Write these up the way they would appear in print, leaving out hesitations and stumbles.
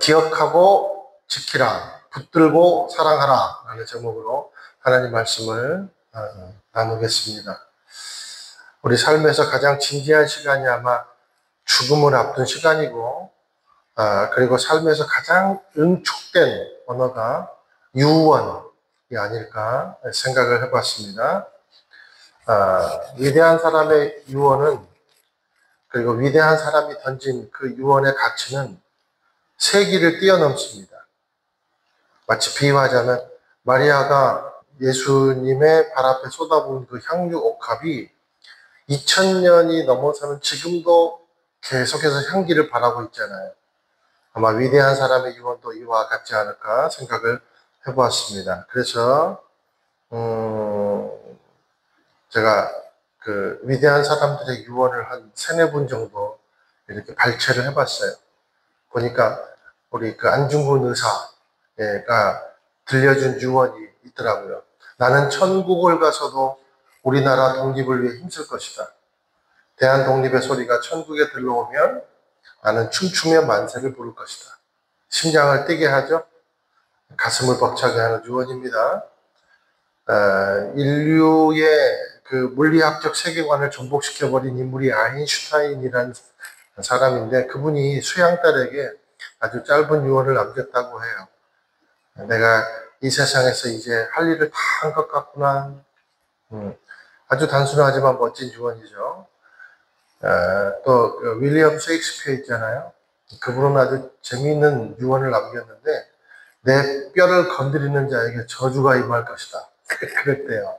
기억하고 지키라, 붙들고 사랑하라 라는 제목으로 하나님 말씀을 나누겠습니다. 우리 삶에서 가장 진지한 시간이 아마 죽음을 앞둔 시간이고, 그리고 삶에서 가장 응축된 언어가 유언이 아닐까 생각을 해봤습니다. 위대한 사람의 유언은, 그리고 위대한 사람이 던진 그 유언의 가치는 세기를 뛰어넘습니다. 마치 비유하자면 마리아가 예수님의 발 앞에 쏟아부은 그 향유 옥합이 2000년이 넘어서는 지금도 계속해서 향기를 발하고 있잖아요. 아마 위대한 사람의 유언도 이와 같지 않을까 생각을 해보았습니다. 그래서 제가 그 위대한 사람들의 유언을 한 3-4분 정도 이렇게 발췌를 해봤어요. 보니까 우리 그 안중근 의사가 들려준 유언이 있더라고요. 나는 천국을 가서도 우리나라 독립을 위해 힘쓸 것이다. 대한 독립의 소리가 천국에 들러오면 나는 춤추며 만세를 부를 것이다. 심장을 뛰게 하죠. 가슴을 벅차게 하는 유언입니다. 인류의 그 물리학적 세계관을 전복시켜버린 인물이 아인슈타인이라는 사람인데, 그분이 수양딸에게 아주 짧은 유언을 남겼다고 해요. 내가 이 세상에서 이제 할 일을 다 한 것 같구나. 아주 단순하지만 멋진 유언이죠. 또 윌리엄 셰익스피어 있잖아요. 그분은 아주 재미있는 유언을 남겼는데, 내 뼈를 건드리는 자에게 저주가 임할 것이다. 그랬대요.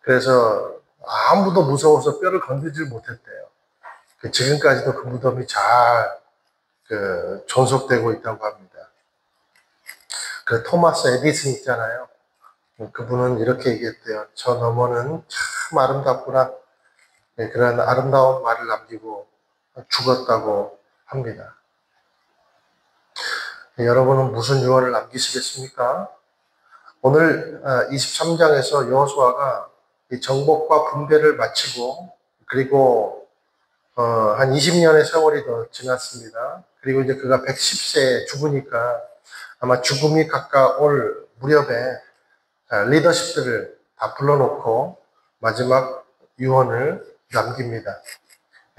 그래서 아무도 무서워서 뼈를 건드리질 못했대요. 지금까지도 그 무덤이 잘 존속되고 있다고 합니다. 그 토마스 에디슨 있잖아요. 그분은 이렇게 얘기했대요. 저 너머는 참 아름답구나. 그런 아름다운 말을 남기고 죽었다고 합니다. 여러분은 무슨 유언을 남기시겠습니까? 오늘 23장에서 여호수아가 이 정복과 분배를 마치고, 그리고 한 20년의 세월이 더 지났습니다. 그리고 이제 그가 110세에 죽으니까 아마 죽음이 가까울 무렵에 리더십들을 다 불러놓고 마지막 유언을 남깁니다.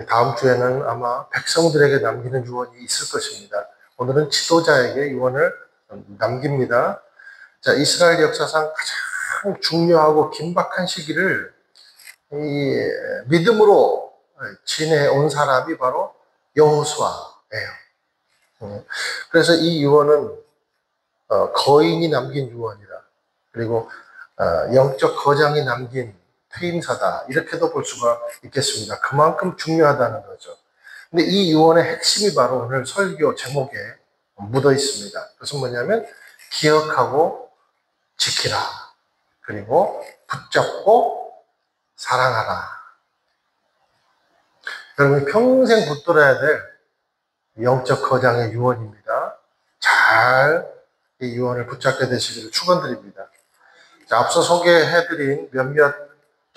다음 주에는 아마 백성들에게 남기는 유언이 있을 것입니다. 오늘은 지도자에게 유언을 남깁니다. 자, 이스라엘 역사상 가장 중요하고 긴박한 시기를 이 믿음으로 지내온 사람이 바로 여호수아예요. 그래서 이 유언은 거인이 남긴 유언이다. 그리고 영적 거장이 남긴 퇴임사다. 이렇게도 볼 수가 있겠습니다. 그만큼 중요하다는 거죠. 근데 이 유언의 핵심이 바로 오늘 설교 제목에 묻어 있습니다. 그것은 뭐냐면 기억하고 지키라. 그리고 붙잡고 사랑하라. 여러분이 평생 붙들어야 될 영적 거장의 유언입니다. 잘 이 유언을 붙잡게 되시기를 축원드립니다. 앞서 소개해드린 몇몇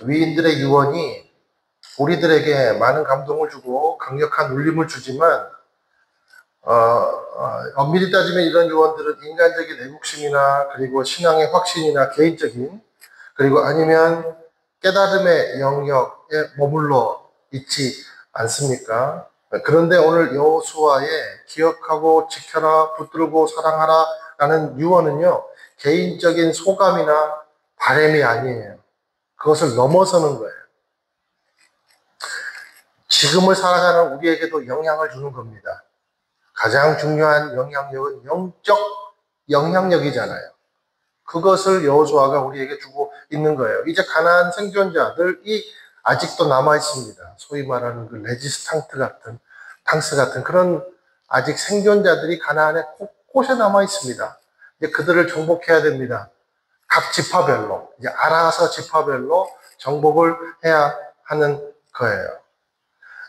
위인들의 유언이 우리들에게 많은 감동을 주고 강력한 울림을 주지만, 엄밀히 따지면 이런 유언들은 인간적인 애국심이나 그리고 신앙의 확신이나 개인적인, 그리고 아니면 깨달음의 영역에 머물러 있지 않습니까? 그런데 오늘 여호수아의 기억하고 지켜라, 붙들고 사랑하라 라는 유언은요, 개인적인 소감이나 바램이 아니에요. 그것을 넘어서는 거예요. 지금을 살아가는 우리에게도 영향을 주는 겁니다. 가장 중요한 영향력은 영적 영향력이잖아요. 그것을 여호수아가 우리에게 주고 있는 거예요. 이제 가나안 생존자들이 아직도 남아 있습니다. 소위 말하는 그 레지스탕스 같은 그런 아직 생존자들이 가나안에 곳곳에 남아 있습니다. 이제 그들을 정복해야 됩니다. 각 지파별로, 이제 알아서 지파별로 정복을 해야 하는 거예요.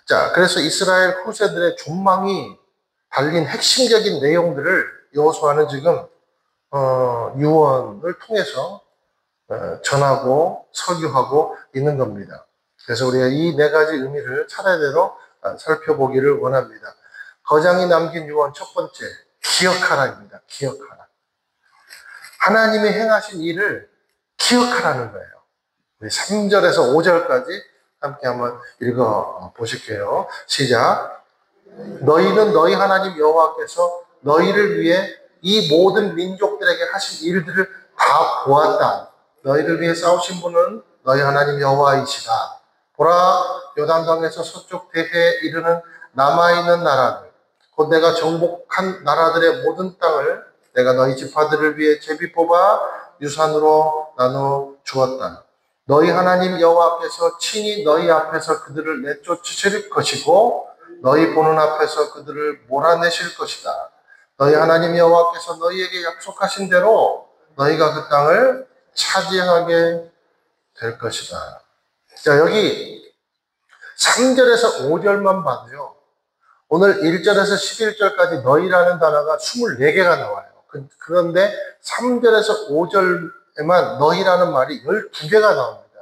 자, 그래서 이스라엘 후세들의 존망이 달린 핵심적인 내용들을 여호수아는 지금 유언을 통해서 전하고 설교하고 있는 겁니다. 그래서 우리가 이 4가지 의미를 차례대로 살펴보기를 원합니다. 거장이 남긴 유언 첫 번째, 기억하라입니다. 기억하라. 하나님이 행하신 일을 기억하라는 거예요. 우리 3절에서 5절까지 함께 한번 읽어 보실게요. 시작. 너희는 너희 하나님 여호와께서 너희를 위해 이 모든 민족들에게 하신 일들을 다 보았다. 너희를 위해 싸우신 분은 너희 하나님 여호와이시다. 보라, 요단강에서 서쪽 대해에 이르는 남아있는 나라들, 곧 내가 정복한 나라들의 모든 땅을 내가 너희 지파들을 위해 제비 뽑아 유산으로 나눠 주었다. 너희 하나님 여호와께서 친히 너희 앞에서 그들을 내쫓으실 것이고 너희 보는 앞에서 그들을 몰아내실 것이다. 너희 하나님 여호와께서 너희에게 약속하신 대로 너희가 그 땅을 차지하게 될 것이다. 자, 여기 3절에서 5절만 봐도요, 오늘 1절에서 11절까지 너희라는 단어가 24개가 나와요. 그런데 3절에서 5절에만 너희라는 말이 12개가 나옵니다.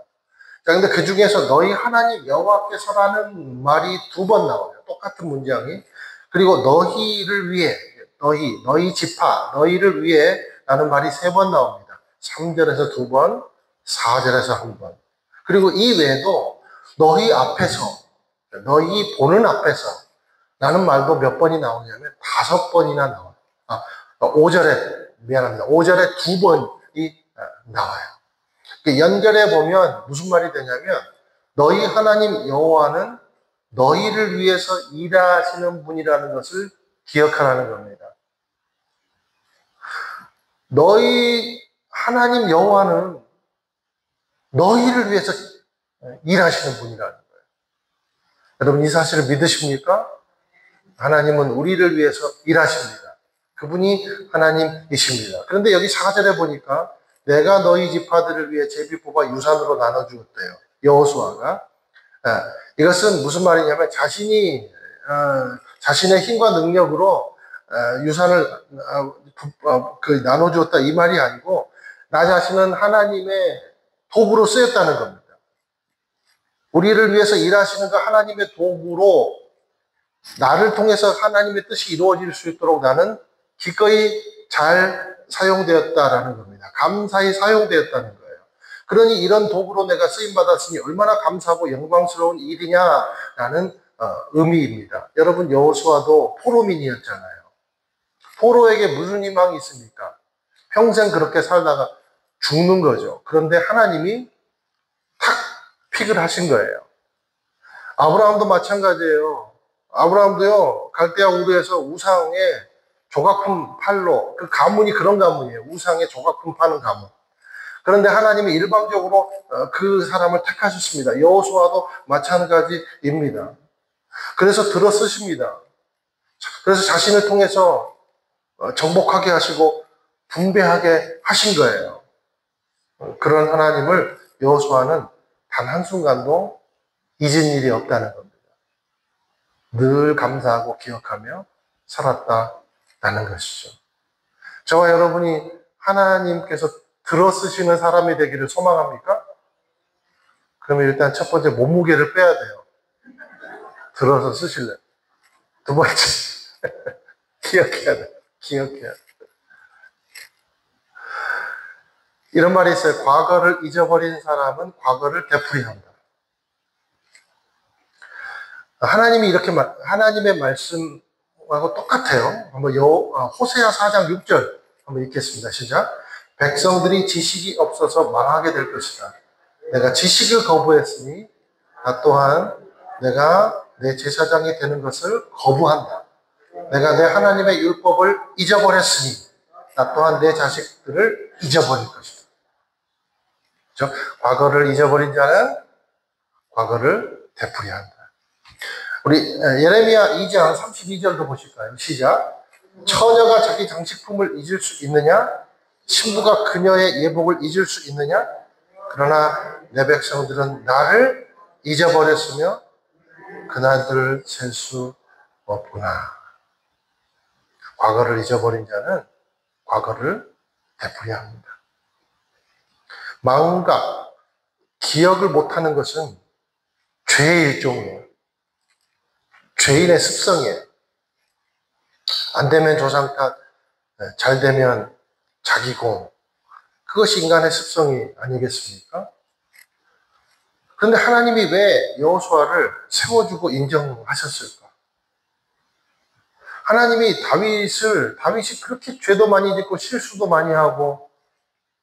자, 근데 그 중에서 너희 하나님 여호와께서라는 말이 2번 나와요. 똑같은 문장이. 그리고 너희를 위해, 너희 지파, 너희를 위해 라는 말이 3번 나옵니다. 3절에서 2번, 4절에서 1번. 그리고 이 외에도 너희 앞에서, 너희 보는 앞에서 라는 말도 몇 번이 나오냐면 5번이나 나와요. 5절에 2번이 나와요. 연결해 보면 무슨 말이 되냐면 너희 하나님 여호와는 너희를 위해서 일하시는 분이라는 것을 기억하라는 겁니다. 너희 하나님 여호와는 너희를 위해서 일하시는 분이라는 거예요. 여러분 이 사실을 믿으십니까? 하나님은 우리를 위해서 일하십니다. 그분이 하나님이십니다. 그런데 여기 4절에 보니까 내가 너희 지파들을 위해 제비 뽑아 유산으로 나눠주었대요. 여호수아가. 이것은 무슨 말이냐면 자신의 힘과 능력으로 유산을 나눠주었다 이 말이 아니고 나 자신은 하나님의 도구로 쓰였다는 겁니다. 우리를 위해서 일하시는 그 하나님의 도구로 나를 통해서 하나님의 뜻이 이루어질 수 있도록 나는 기꺼이 잘 사용되었다라는 겁니다. 감사히 사용되었다는 거예요. 그러니 이런 도구로 내가 쓰임받았으니 얼마나 감사하고 영광스러운 일이냐라는 의미입니다. 여러분 여호수아도 포로민이었잖아요. 포로에게 무슨 희망이 있습니까? 평생 그렇게 살다가 죽는 거죠. 그런데 하나님이 탁 픽을 하신 거예요. 아브라함도 마찬가지예요. 아브라함도요, 갈대아 우르에서 우상의 조각품 팔로, 그 가문이 그런 가문이에요. 우상의 조각품 파는 가문. 그런데 하나님이 일방적으로 그 사람을 택하셨습니다. 여호수아도 마찬가지입니다. 그래서 들어쓰십니다. 그래서 자신을 통해서 정복하게 하시고 분배하게 하신 거예요. 그런 하나님을 여호수아는 단 한순간도 잊은 일이 없다는 겁니다. 늘 감사하고 기억하며 살았다는 것이죠. 저와 여러분이 하나님께서 들어쓰시는 사람이 되기를 소망합니까? 그러면 일단 첫 번째 몸무게를 빼야 돼요. 들어서 쓰실래. 두 번째 기억해야 돼. 기억해야 돼. 이런 말이 있어요. 과거를 잊어버린 사람은 과거를 되풀이한다. 하나님이 이렇게 하나님의 말씀하고 똑같아요. 한번 호세아 4장 6절 한번 읽겠습니다. 시작. 백성들이 지식이 없어서 망하게 될 것이다. 내가 지식을 거부했으니 나 또한 내가 내 제사장이 되는 것을 거부한다. 내가 내 하나님의 율법을 잊어버렸으니 나 또한 내 자식들을 잊어버릴 것이다. 그렇죠? 과거를 잊어버린 자는 과거를 되풀이한다. 우리 예레미야 2장 32절도 보실까요? 시작. 처녀가 자기 장식품을 잊을 수 있느냐? 신부가 그녀의 예복을 잊을 수 있느냐? 그러나 내 백성들은 나를 잊어버렸으며 그날들을 셀 수 없구나. 과거를 잊어버린 자는 과거를 되풀이합니다. 마음과 기억을 못하는 것은 죄의 일종이에요. 죄인의 습성이에요. 안 되면 조상 탓, 잘 되면 자기 공. 그것이 인간의 습성이 아니겠습니까? 그런데 하나님이 왜 여호수아를 세워주고 인정하셨을까? 하나님이 다윗이 그렇게 죄도 많이 짓고 실수도 많이 하고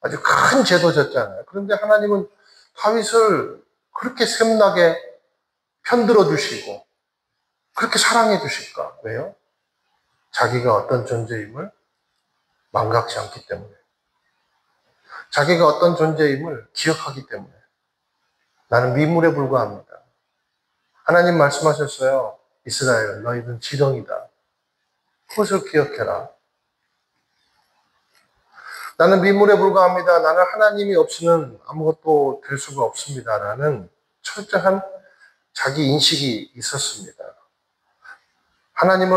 아주 큰 죄도 졌잖아요. 그런데 하나님은 다윗을 그렇게 샘나게 편들어 주시고 그렇게 사랑해 주실까? 왜요? 자기가 어떤 존재임을 망각지 않기 때문에. 자기가 어떤 존재임을 기억하기 때문에. 나는 미물에 불과합니다. 하나님 말씀하셨어요. 이스라엘, 너희는 지렁이다. 그것을 기억해라. 나는 미물에 불과합니다. 나는 하나님이 없이는 아무것도 될 수가 없습니다. 라는 철저한 자기 인식이 있었습니다. 하나님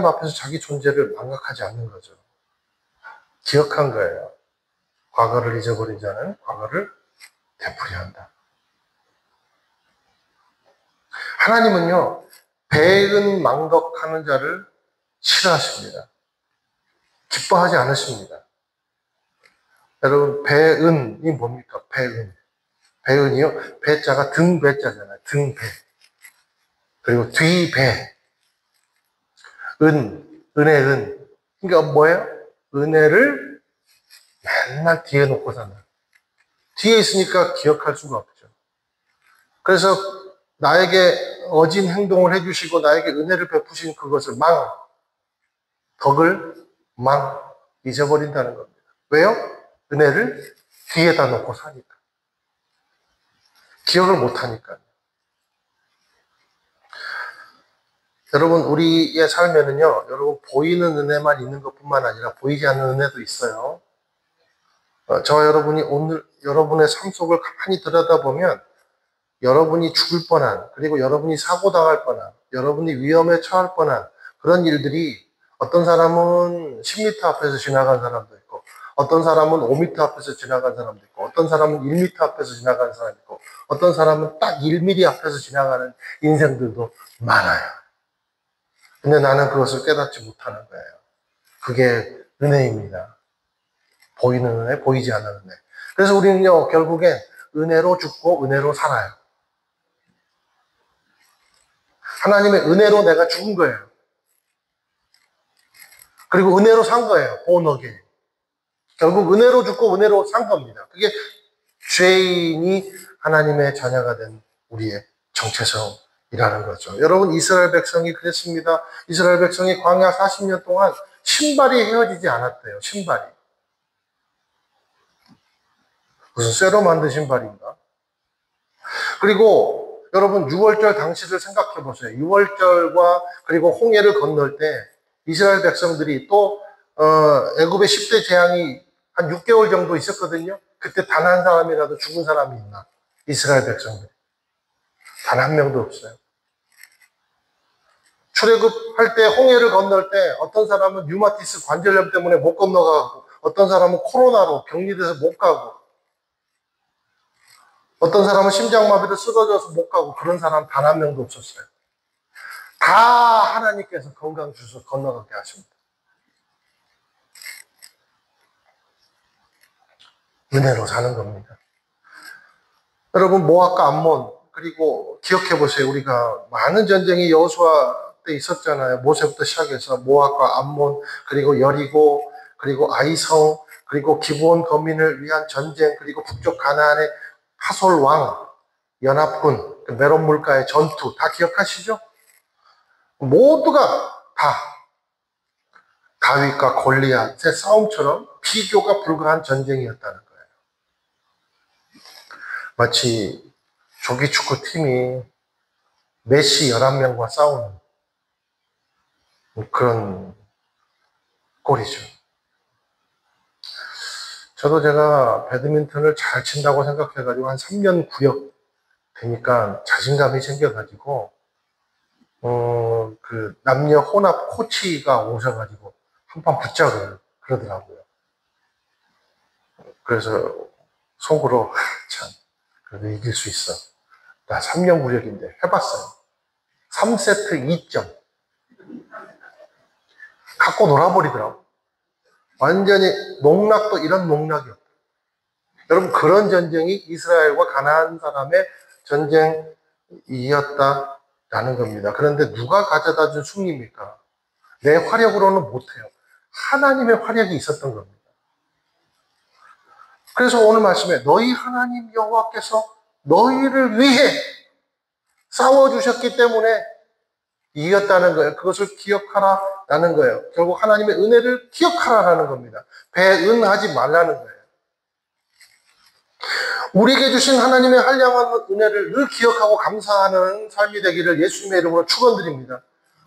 앞에서 자기 존재를 망각하지 않는 거죠. 기억한 거예요. 과거를 잊어버린 자는 과거를 되풀이한다. 하나님은요, 배은 망덕하는 자를 싫어하십니다. 기뻐하지 않으십니다. 여러분, 배은이 뭡니까? 배은. 배은이요, 배자가 등배자잖아요. 등배. 그리고 뒤배. 은혜의 은. 그러니까 뭐예요? 은혜를 맨날 뒤에 놓고 사는. 뒤에 있으니까 기억할 수가 없죠. 그래서 나에게 어진 행동을 해주시고 나에게 은혜를 베푸신 그것을 덕을 잊어버린다는 겁니다. 왜요? 은혜를 뒤에다 놓고 사니까. 기억을 못하니까요. 여러분, 우리의 삶에는요, 여러분, 보이는 은혜만 있는 것뿐만 아니라 보이지 않는 은혜도 있어요. 저와 여러분이 오늘 여러분의 삶 속을 가만히 들여다보면 여러분이 죽을 뻔한, 그리고 여러분이 사고당할 뻔한, 여러분이 위험에 처할 뻔한 그런 일들이 어떤 사람은 10m 앞에서 지나간 사람도 있고, 어떤 사람은 5m 앞에서 지나간 사람도 있고, 어떤 사람은 1m 앞에서 지나간 사람도 있고, 어떤 사람은 딱 1mm 앞에서 지나가는 인생들도 많아요. 근데 나는 그것을 깨닫지 못하는 거예요. 그게 은혜입니다. 보이는 은혜, 보이지 않는 은혜. 그래서 우리는요, 결국엔 은혜로 죽고 은혜로 살아요. 하나님의 은혜로 내가 죽은 거예요. 그리고 은혜로 산 거예요. 본어게. 결국 은혜로 죽고 은혜로 산 겁니다. 그게 죄인이 하나님의 자녀가 된 우리의 정체성이라는 거죠. 여러분, 이스라엘 백성이 그랬습니다. 이스라엘 백성이 광야 40년 동안 신발이 헤어지지 않았대요. 신발이. 무슨 쇠로 만든 신발인가? 그리고 여러분, 6월절 당시를 생각해 보세요. 6월절과 그리고 홍해를 건널 때 이스라엘 백성들이 또 애굽의 10대 재앙이 한 6개월 정도 있었거든요. 그때 단 한 사람이라도 죽은 사람이 있나? 이스라엘 백성들. 단 한 명도 없어요. 출애굽할 때 홍해를 건널 때 어떤 사람은 류마티스 관절염 때문에 못 건너가고 어떤 사람은 코로나로 격리돼서 못 가고 어떤 사람은 심장마비로 쓰러져서 못 가고 그런 사람 단 한 명도 없었어요. 다 하나님께서 건강 주셔서 건너가게 하십니다. 은혜로 사는 겁니다. 여러분, 모압과 암몬, 그리고 기억해 보세요. 우리가 많은 전쟁이 여호수아 때 있었잖아요. 모세부터 시작해서 모압과 암몬, 그리고 여리고, 그리고 아이성, 그리고 기브온 거민을 위한 전쟁, 그리고 북쪽 가나안의 하솔 왕, 연합군, 메론 물가의 전투 다 기억하시죠? 모두가 다 다윗과 골리앗의 싸움처럼 비교가 불가한 전쟁이었다는 거예요. 마치 조기 축구팀이 메시 11명과 싸우는 그런 꼴이죠. 저도 제가 배드민턴을 잘 친다고 생각해가지고 한 3년 구역 되니까 자신감이 생겨가지고 그 남녀 혼합 코치가 오셔가지고 한판 붙자고 그러더라고요. 그래서 속으로 참 그래도 이길 수 있어. 나 3년 구역인데 해봤어요. 3세트 2점. 갖고 놀아버리더라고. 완전히 농락도 이런 농락이 없다. 여러분, 그런 전쟁이 이스라엘과 가나안 사람의 전쟁이었다라는 겁니다. 그런데 누가 가져다 준 승리입니까? 내 화력으로는 못해요. 하나님의 화력이 있었던 겁니다. 그래서 오늘 말씀에 너희 하나님 여호와께서 너희를 위해 싸워주셨기 때문에 이겼다는 거예요. 그것을 기억하라라는 거예요. 결국 하나님의 은혜를 기억하라라는 겁니다. 배은하지 말라는 거예요. 우리에게 주신 하나님의 한량한 은혜를 늘 기억하고 감사하는 삶이 되기를 예수님의 이름으로 축원드립니다.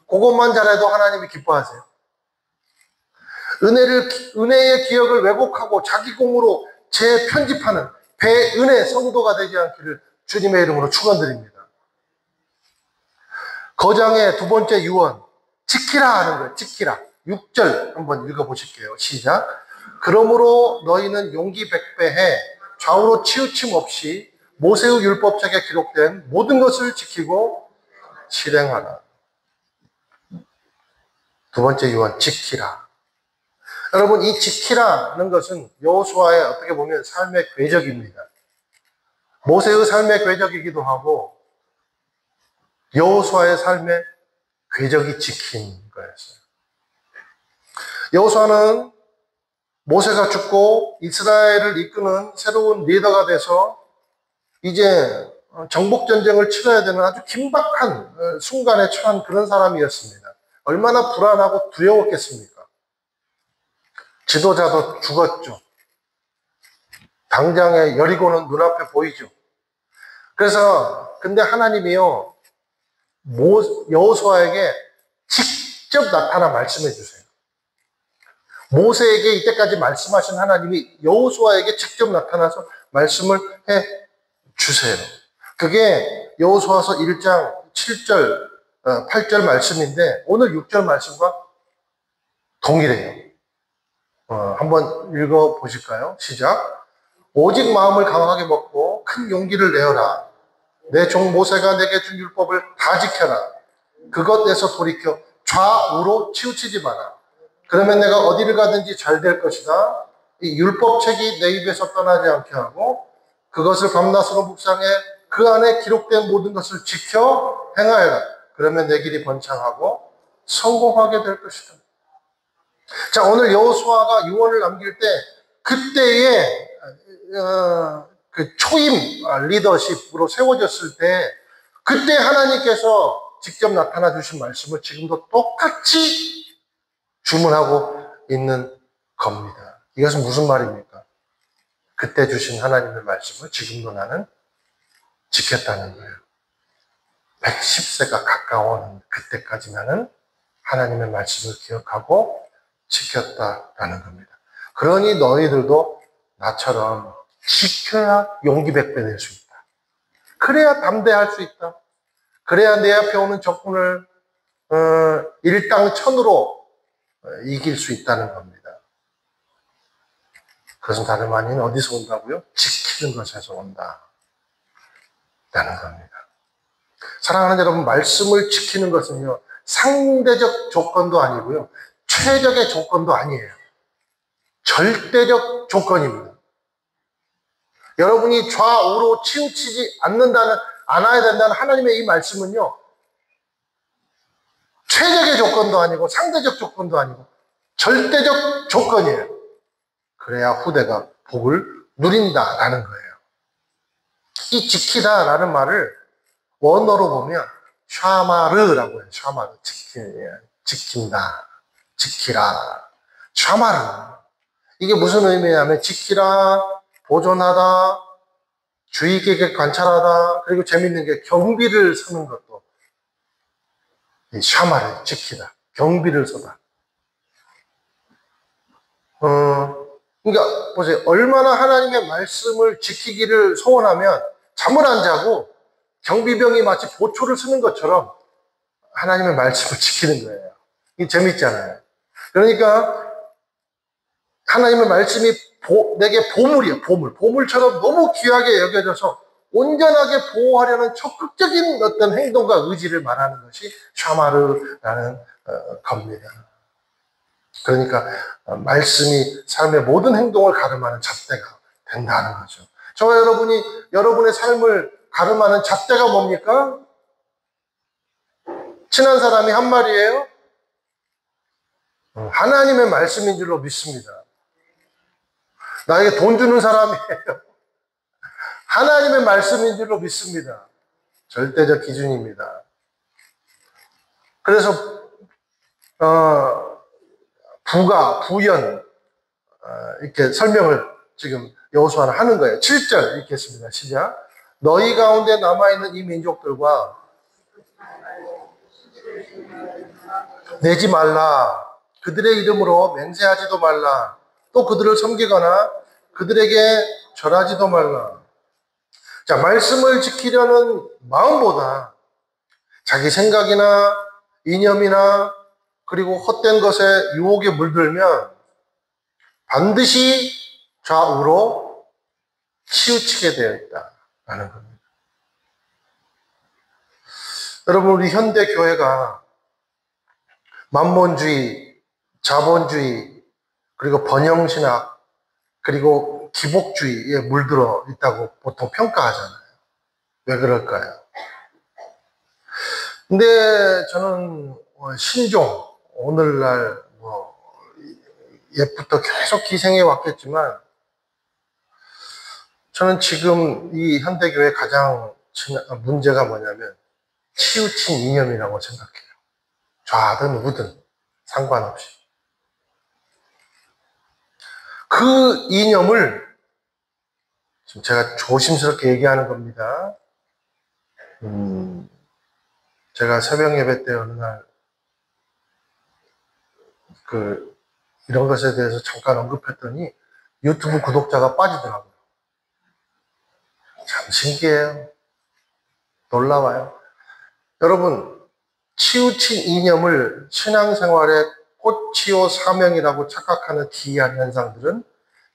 그것만 잘해도 하나님이 기뻐하세요. 은혜의 기억을 왜곡하고 자기 공으로 재편집하는 배은혜 성도가 되지 않기를 주님의 이름으로 축원드립니다. 거장의 두 번째 유언, 지키라 하는 거예요. 지키라. 6절 한번 읽어보실게요. 시작. 그러므로 너희는 용기 백배해 좌우로 치우침 없이 모세의 율법책에 기록된 모든 것을 지키고 실행하라. 두 번째 유언, 지키라. 여러분, 이 지키라는 것은 여호수아의 어떻게 보면 삶의 궤적입니다. 모세의 삶의 궤적이기도 하고 여호수아의 삶의 궤적이 지킨 거였어요. 여호수아는 모세가 죽고 이스라엘을 이끄는 새로운 리더가 돼서 이제 정복전쟁을 치러야 되는 아주 긴박한 순간에 처한 그런 사람이었습니다. 얼마나 불안하고 두려웠겠습니까? 지도자도 죽었죠. 당장의 여리고는 눈앞에 보이죠. 그래서 근데 하나님이요 여호수아에게 직접 나타나 말씀해 주세요. 모세에게 이때까지 말씀하신 하나님이 여호수아에게 직접 나타나서 말씀을 해 주세요. 그게 여호수아서 1장 7절, 8절 말씀인데 오늘 6절 말씀과 동일해요. 한번 읽어보실까요? 시작. 오직 마음을 강하게 먹고 큰 용기를 내어라. 내 종 모세가 내게 준 율법을 다 지켜라. 그것에서 돌이켜 좌우로 치우치지 마라. 그러면 내가 어디를 가든지 잘 될 것이다. 이 율법책이 내 입에서 떠나지 않게 하고 그것을 밤낮으로 묵상해 그 안에 기록된 모든 것을 지켜 행하여라. 그러면 내 길이 번창하고 성공하게 될 것이다. 자, 오늘 여호수아가 유언을 남길 때 그때의 그 초임 리더십으로 세워졌을 때 그때 하나님께서 직접 나타나 주신 말씀을 지금도 똑같이 주문하고 있는 겁니다. 이것은 무슨 말입니까? 그때 주신 하나님의 말씀을 지금도 나는 지켰다는 거예요. 110세가 가까워오는 그때까지 나는 하나님의 말씀을 기억하고 지켰다라는 겁니다. 그러니 너희들도 나처럼 지켜야 용기 백배 될 수 있다. 그래야 담대할 수 있다. 그래야 내 앞에 오는 적군을 일당천으로 이길 수 있다는 겁니다. 그것은 다름 아닌 어디서 온다고요? 지키는 것에서 온다. 라는 겁니다. 사랑하는 여러분, 말씀을 지키는 것은요, 상대적 조건도 아니고요, 최적의 조건도 아니에요. 절대적 조건입니다. 여러분이 좌우로 치우치지 않아야 된다는 하나님의 이 말씀은요, 최적의 조건도 아니고 상대적 조건도 아니고 절대적 조건이에요. 그래야 후대가 복을 누린다라는 거예요. 이 지키다라는 말을 원어로 보면 샤마르라고 해요. 샤마르, 지킨다, 지키라. 샤마르. 이게 무슨 의미냐면 지키라, 보존하다, 주의 깊게 관찰하다, 그리고 재밌는 게 경비를 서는 것도 이 샤마를 지키다, 경비를 서다. 그러니까 보세요. 얼마나 하나님의 말씀을 지키기를 소원하면 잠을 안 자고 경비병이 마치 보초를 쓰는 것처럼 하나님의 말씀을 지키는 거예요. 이게 재밌잖아요. 그러니까 하나님의 말씀이 내게 보물이에요. 보물처럼 너무 귀하게 여겨져서 온전하게 보호하려는 적극적인 어떤 행동과 의지를 말하는 것이 샤마르라는 겁니다. 그러니까 말씀이 삶의 모든 행동을 가름하는 잣대가 된다는 거죠. 저와 여러분이 여러분의 삶을 가름하는 잣대가 뭡니까? 친한 사람이 한 말이에요. 하나님의 말씀인 줄로 믿습니다. 나에게 돈 주는 사람이에요. 하나님의 말씀인 줄로 믿습니다. 절대적 기준입니다. 그래서 부가, 부연 이렇게 설명을 지금 여호수아는 하는 거예요. 7절 읽겠습니다. 시작. 너희 가운데 남아있는 이 민족들과 내지 말라. 그들의 이름으로 맹세하지도 말라. 또 그들을 섬기거나 그들에게 절하지도 말라. 자, 말씀을 지키려는 마음보다 자기 생각이나 이념이나 그리고 헛된 것에 유혹에 물들면 반드시 좌우로 치우치게 되어 있다라는 겁니다. 여러분, 우리 현대 교회가 만몬주의, 자본주의, 그리고 번영신학, 그리고 기복주의에 물들어 있다고 보통 평가하잖아요. 왜 그럴까요? 근데 저는 신종, 오늘날 옛부터 계속 기생해 왔겠지만, 저는 지금 이 현대교회의 가장 문제가 뭐냐면 치우친 이념이라고 생각해요. 좌든 우든 상관없이. 그 이념을 지금 제가 조심스럽게 얘기하는 겁니다. 제가 새벽 예배 때 어느 날 이런 것에 대해서 잠깐 언급했더니 유튜브 구독자가 빠지더라고요. 참 신기해요. 놀라워요. 여러분, 치우친 이념을 신앙생활의 꽃이요 사명이라고 착각하는 기이한 현상들은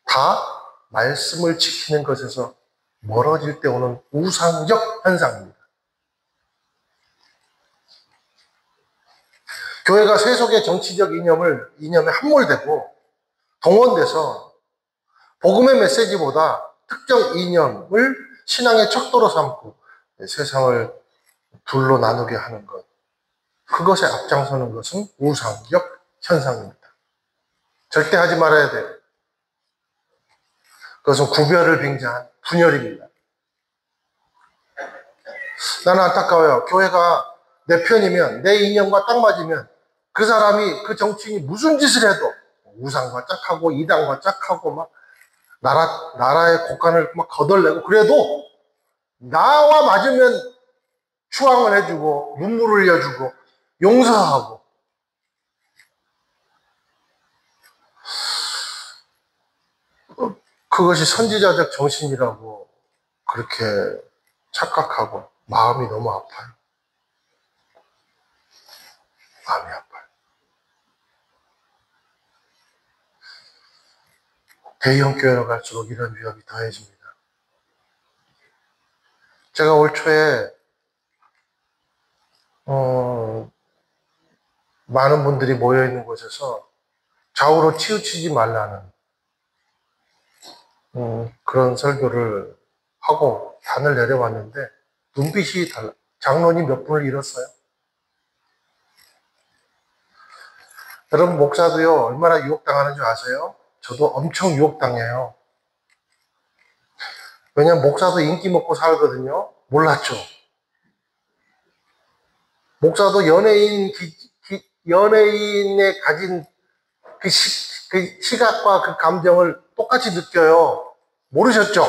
다 말씀을 지키는 것에서 멀어질 때 오는 우상적 현상입니다. 교회가 세속의 정치적 이념에 함몰되고 동원돼서 복음의 메시지보다 특정 이념을 신앙의 척도로 삼고 세상을 둘로 나누게 하는 것, 그것에 앞장서는 것은 우상적 현상입니다. 절대 하지 말아야 돼요. 그것은 구별을 빙자한 분열입니다. 나는 안타까워요. 교회가 내 편이면, 내 이념과 딱 맞으면 그 사람이, 그 정치인이 무슨 짓을 해도 우상과 짝하고 이단과 짝하고 막 나라의 곳간을 막 거덜내고, 그래도 나와 맞으면 추앙을 해주고 눈물을 흘려주고 용서하고. 그것이 선지자적 정신이라고 그렇게 착각하고 마음이 너무 아파요. 마음이 아파요. 대형 교회로 갈수록 이런 위협이 더해집니다. 제가 올 초에 많은 분들이 모여있는 곳에서 좌우로 치우치지 말라는 그런 설교를 하고 단을 내려왔는데 눈빛이 달라. 장로님 몇 분을 잃었어요. 여러분, 목사도요 얼마나 유혹당하는 줄 아세요? 저도 엄청 유혹당해요. 왜냐면 목사도 인기 먹고 살거든요. 몰랐죠? 목사도 연예인의 가진 그 시각과 그 감정을 똑같이 느껴요. 모르셨죠?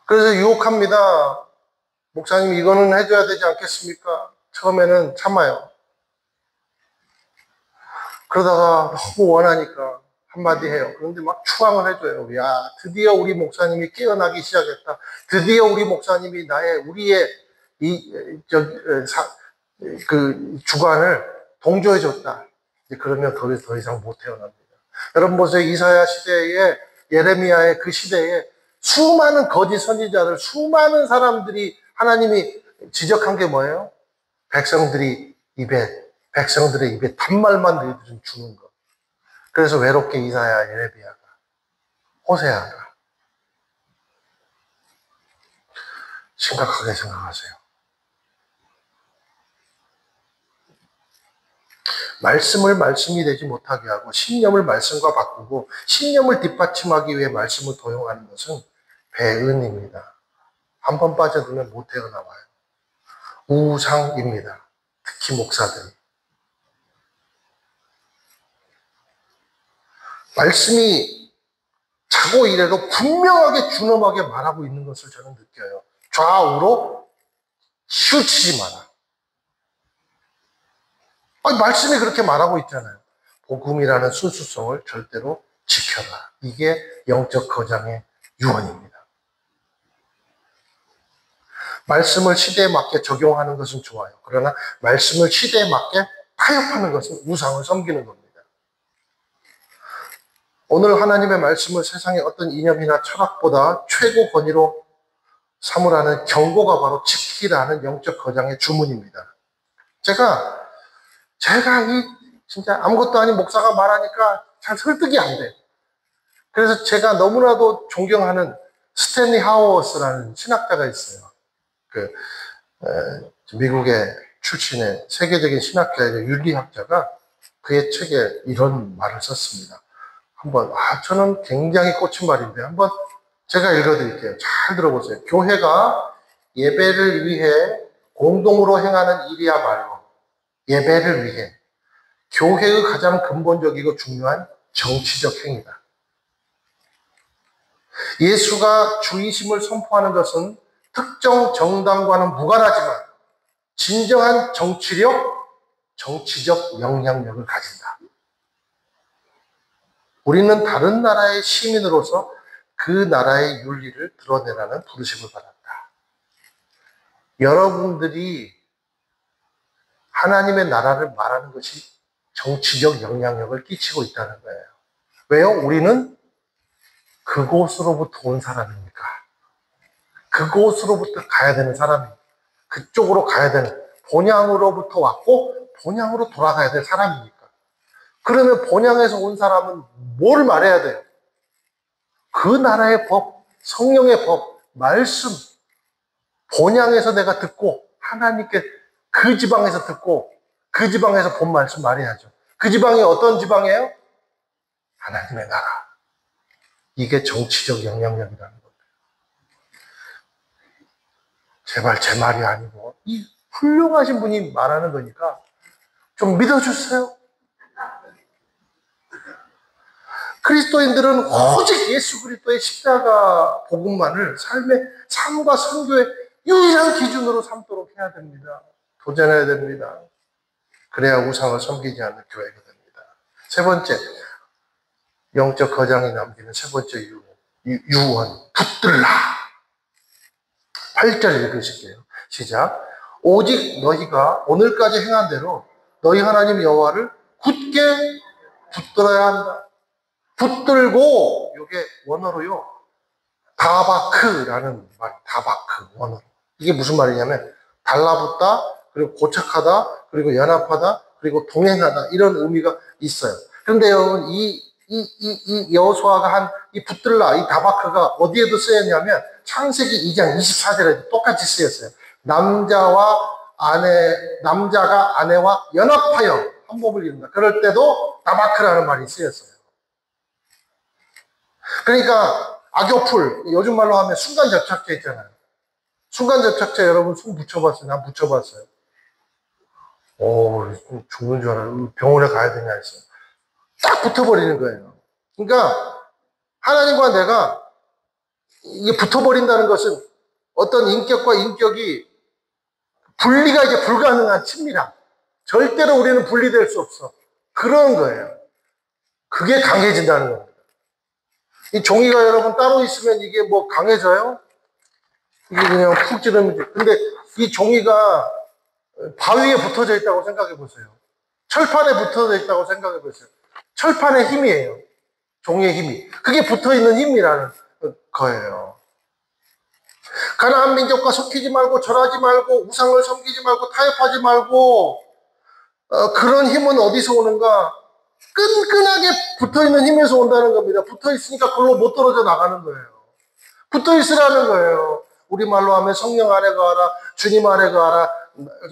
그래서 유혹합니다. 목사님, 이거는 해줘야 되지 않겠습니까? 처음에는 참아요. 그러다가 너무 원하니까 한마디 해요. 그런데 막 추앙을 해줘요. 야, 드디어 우리 목사님이 깨어나기 시작했다. 드디어 우리 목사님이 우리의 그 주관을 동조해줬다. 그러면 더 이상 못 태어납니다. 여러분 보세요. 이사야 시대에, 예레미야의 그 시대에 수많은 거짓 선지자들, 수많은 사람들이 하나님이 지적한 게 뭐예요? 백성들의 입에 단말만 너희들은 주는 것. 그래서 외롭게 이사야, 예레미야가, 호세아가 심각하게 생각하세요. 말씀을 말씀이 되지 못하게 하고 신념을 말씀과 바꾸고 신념을 뒷받침하기 위해 말씀을 도용하는 것은 배은입니다. 한 번 빠져들면 못 헤어나와요. 우상입니다. 특히 목사들이. 말씀이 자고 이래도 분명하게 준엄하게 말하고 있는 것을 저는 느껴요. 좌우로 치우치지 마라. 아니, 말씀이 그렇게 말하고 있잖아요. 복음이라는 순수성을 절대로 지켜라. 이게 영적 거장의 유언입니다. 말씀을 시대에 맞게 적용하는 것은 좋아요. 그러나 말씀을 시대에 맞게 타협하는 것은 우상을 섬기는 겁니다. 오늘 하나님의 말씀을 세상의 어떤 이념이나 철학보다 최고 권위로 삼으라는 경고가 바로 지키라는 영적 거장의 주문입니다. 제가 진짜 아무것도 아닌 목사가 말하니까 잘 설득이 안 돼. 그래서 제가 너무나도 존경하는 스탠리 하워스라는 신학자가 있어요. 미국의 출신의 세계적인 신학자이자 윤리학자가 그의 책에 이런 말을 썼습니다. 저는 굉장히 꽂힌 말인데 한번 제가 읽어드릴게요. 잘 들어보세요. 교회가 예배를 위해 공동으로 행하는 일이야말로 예배를 위해 교회의 가장 근본적이고 중요한 정치적 행위다. 예수가 주이심을 선포하는 것은 특정 정당과는 무관하지만 진정한 정치적 영향력을 가진다. 우리는 다른 나라의 시민으로서 그 나라의 윤리를 드러내라는 부르심을 받았다. 여러분들이 하나님의 나라를 말하는 것이 정치적 영향력을 끼치고 있다는 거예요. 왜요? 우리는 그곳으로부터 온 사람입니까? 그곳으로부터 가야 되는 사람입니다. 그쪽으로 가야 되는, 본향으로부터 왔고 본향으로 돌아가야 될 사람입니까? 그러면 본향에서 온 사람은 뭘 말해야 돼요? 그 나라의 법, 성령의 법, 말씀, 본향에서 내가 듣고 하나님께 그 지방에서 듣고 그 지방에서 본 말씀 말해야죠. 그 지방이 어떤 지방이에요? 하나님의 나라. 이게 정치적 영향력이라는 겁니다. 제발 제 말이 아니고 이 훌륭하신 분이 말하는 거니까 좀 믿어주세요. 그리스도인들은 오직 예수 그리스도의 십자가 복음만을 삶과 선교의 유일한 기준으로 삼도록 해야 됩니다. 도전해야 됩니다. 그래야 우상을 섬기지 않는 교회가 됩니다. 세 번째, 영적 거장이 남기는 세 번째 유언, 붙들라. 8절 읽으실게요. 시작. 오직 너희가 오늘까지 행한 대로 너희 하나님 여호와를 굳게 붙들어야 한다. 붙들고, 이게 원어로요, 다바크라는 말, 다바크, 원어로. 이게 무슨 말이냐면, 달라붙다, 그리고 고착하다, 그리고 연합하다, 그리고 동행하다, 이런 의미가 있어요. 그런데 여러분, 이 여호수아가 한 이 붙들라, 이 다바크가 어디에도 쓰였냐면, 창세기 2장 24절에 똑같이 쓰였어요. 남자가 아내와 연합하여 한 몸을 이룬다. 그럴 때도 다바크라는 말이 쓰였어요. 그러니까 악교풀, 요즘 말로 하면 순간접착제 있잖아요. 순간접착제 여러분 손 붙여봤어요? 난 붙여봤어요. 죽는 줄 알아요. 병원에 가야 되냐 했어요. 딱 붙어버리는 거예요. 그러니까 하나님과 내가 이게 붙어버린다는 것은 어떤 인격과 인격이 분리가 이제 불가능한 친밀함. 절대로 우리는 분리될 수 없어. 그런 거예요. 그게 강해진다는 겁니다. 이 종이가 여러분 따로 있으면 이게 뭐 강해져요? 이게 그냥 푹 찌르면 돼. 근데 이 종이가 바위에 붙어져 있다고 생각해 보세요. 철판에 붙어져 있다고 생각해 보세요. 철판의 힘이에요. 종이의 힘이. 그게 붙어 있는 힘이라는 거예요. 가나안 민족과 섞이지 말고 절하지 말고 우상을 섬기지 말고 타협하지 말고 그런 힘은 어디서 오는가? 끈끈하게 붙어있는 힘에서 온다는 겁니다. 붙어있으니까 그걸로 못 떨어져 나가는 거예요. 붙어있으라는 거예요. 우리말로 하면 성령 안에 거하라, 주님 안에 거하라,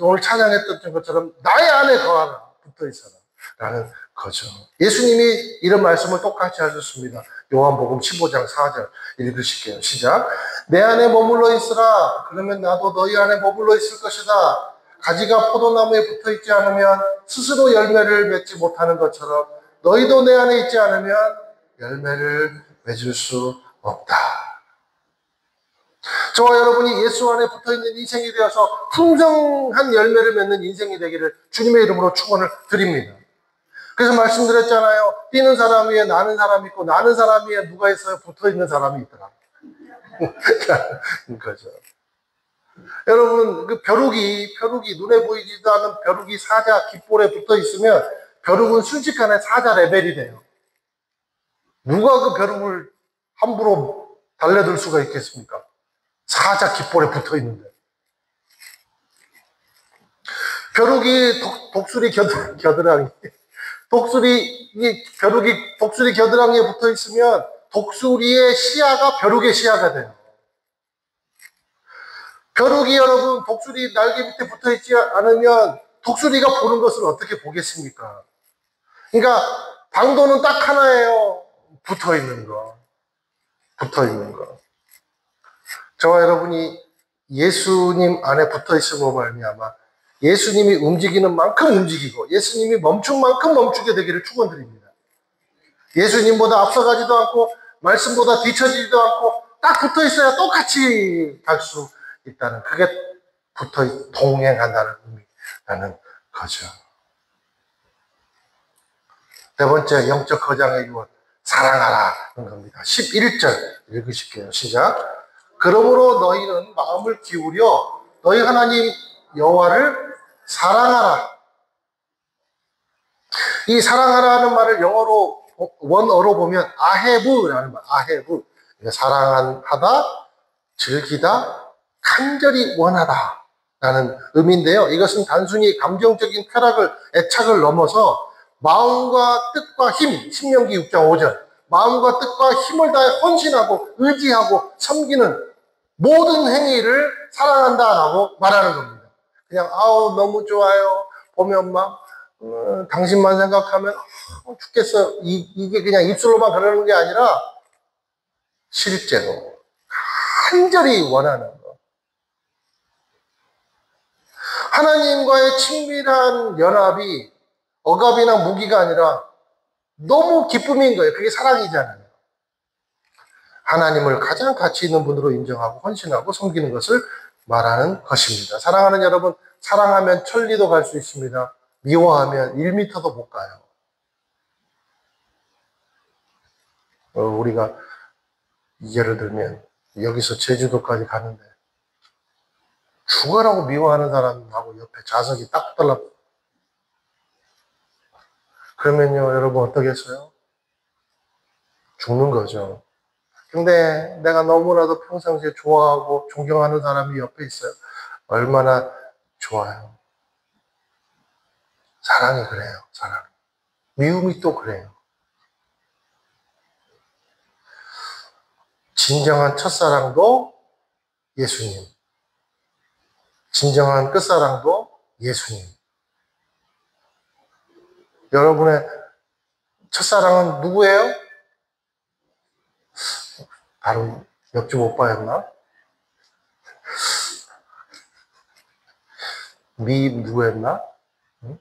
오늘 찬양했던 것처럼 나의 안에 거하라, 붙어있어라 라는 거죠. 예수님이 이런 말씀을 똑같이 하셨습니다. 요한복음 15장 4절 읽으실게요. 시작. 내 안에 머물러 있으라. 그러면 나도 너희 안에 머물러 있을 것이다. 가지가 포도나무에 붙어있지 않으면 스스로 열매를 맺지 못하는 것처럼 너희도 내 안에 있지 않으면 열매를 맺을 수 없다. 저와 여러분이 예수 안에 붙어있는 인생이 되어서 풍성한 열매를 맺는 인생이 되기를 주님의 이름으로 축원을 드립니다. 그래서 말씀드렸잖아요. 뛰는 사람 위에 나는 사람이 있고 나는 사람 위에 누가 있어요? 붙어있는 사람이 있더라. 그거죠. 여러분, 그 벼룩이 눈에 보이지도 않은 벼룩이 사자 깃볼에 붙어 있으면 벼룩은 순식간에 사자 레벨이 돼요. 누가 그 벼룩을 함부로 달래들 수가 있겠습니까? 사자 깃볼에 붙어 있는데. 벼룩이 독수리 겨드랑이. 벼룩이 독수리 겨드랑이에 붙어 있으면 독수리의 시야가 벼룩의 시야가 돼요. 벼룩이 여러분 독수리 날개 밑에 붙어 있지 않으면 독수리가 보는 것을 어떻게 보겠습니까? 그러니까 방도는 딱 하나예요. 붙어 있는 거. 저와 여러분이 예수님 안에 붙어 있음으로 말미암아 예수님이 움직이는 만큼 움직이고 예수님이 멈춘 만큼 멈추게 되기를 축원드립니다. 예수님보다 앞서가지도 않고 말씀보다 뒤처지지도 않고 딱 붙어 있어야 똑같이 갈 수 있다는, 그게 동행한다는 의미라는 거죠. 네 번째 영적 거장의 유언, 사랑하라는 겁니다. 11절 읽으실게요. 시작. 그러므로 너희는 마음을 기울여 너희 하나님 여호와를 사랑하라. 이 사랑하라는 말을 영어로 원어로 보면 아헤브라는 말, 아헤브. 사랑하다, 즐기다, 간절히 원하다 라는 의미인데요. 이것은 단순히 감정적인 애착을 넘어서 마음과 뜻과 힘, 신명기 6장 5절, 마음과 뜻과 힘을 다해 헌신하고 의지하고 섬기는 모든 행위를 사랑한다라고 말하는 겁니다. 그냥 아우 너무 좋아요. 보면 막 당신만 생각하면 죽겠어. 이게 그냥 입술로만 그러는 게 아니라 실제로 간절히 원하는 거. 하나님과의 친밀한 연합이 억압이나 무기가 아니라 너무 기쁨인 거예요. 그게 사랑이잖아요. 하나님을 가장 가치 있는 분으로 인정하고 헌신하고 섬기는 것을 말하는 것입니다. 사랑하는 여러분, 사랑하면 천리도 갈 수 있습니다. 미워하면 1m도 못 가요. 우리가 예를 들면 여기서 제주도까지 가는데 죽어라고 미워하는 사람하고 옆에 좌석이 딱 달라. 그러면요, 여러분 어떻겠어요? 죽는 거죠. 근데 내가 너무나도 평상시에 좋아하고 존경하는 사람이 옆에 있어요. 얼마나 좋아요. 사랑이 그래요, 사랑. 미움이 또 그래요. 진정한 첫사랑도 예수님. 진정한 끝사랑도 예수님. 여러분의 첫사랑은 누구예요? 다른 옆집 오빠였나? 누구였나? 응?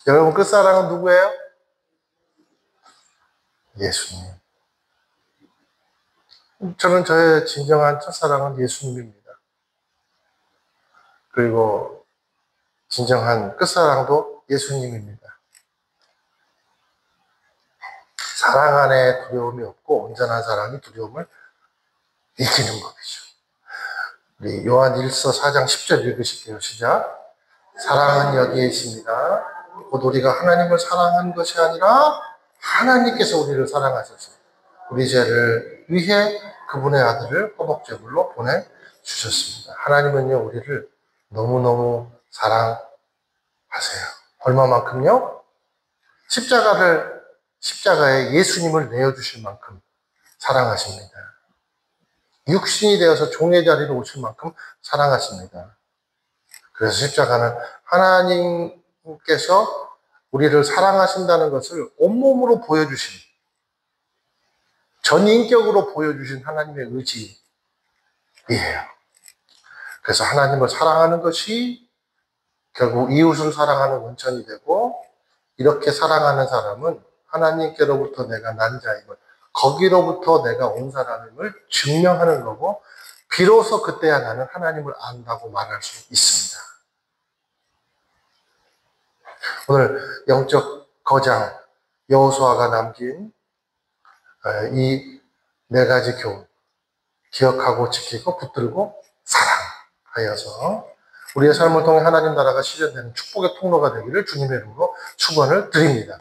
여러분 끝사랑은 누구예요? 예수님. 저는 저의 진정한 첫사랑은 예수님입니다. 그리고 진정한 끝사랑도 예수님입니다. 사랑 안에 두려움이 없고 온전한 사랑이 두려움을 이기는 법이죠. 우리 요한 1서 4장 10절 읽으실게요. 시작. 사랑은 여기에 있습니다. 곧 우리가 하나님을 사랑한 것이 아니라 하나님께서 우리를 사랑하셨습니다. 우리 죄를 위해 그분의 아들을 화목제물로 보내주셨습니다. 하나님은요, 우리를 너무너무 사랑하세요. 얼마만큼요? 십자가에 예수님을 내어주실 만큼 사랑하십니다. 육신이 되어서 종의 자리로 오실 만큼 사랑하십니다. 그래서 십자가는 하나님께서 우리를 사랑하신다는 것을 온몸으로 보여주신, 전인격으로 보여주신 하나님의 의지예요. 그래서 하나님을 사랑하는 것이 결국 이웃을 사랑하는 원천이 되고, 이렇게 사랑하는 사람은 하나님께로부터 내가 난 자임을, 거기로부터 내가 온 사람임을 증명하는 거고, 비로소 그때야 나는 하나님을 안다고 말할 수 있습니다. 오늘 영적 거장 여호수아가 남긴 이 네 가지 교훈, 기억하고 지키고 붙들고 사랑하여서 우리의 삶을 통해 하나님 나라가 실현되는 축복의 통로가 되기를 주님의 이름으로 축원을 드립니다.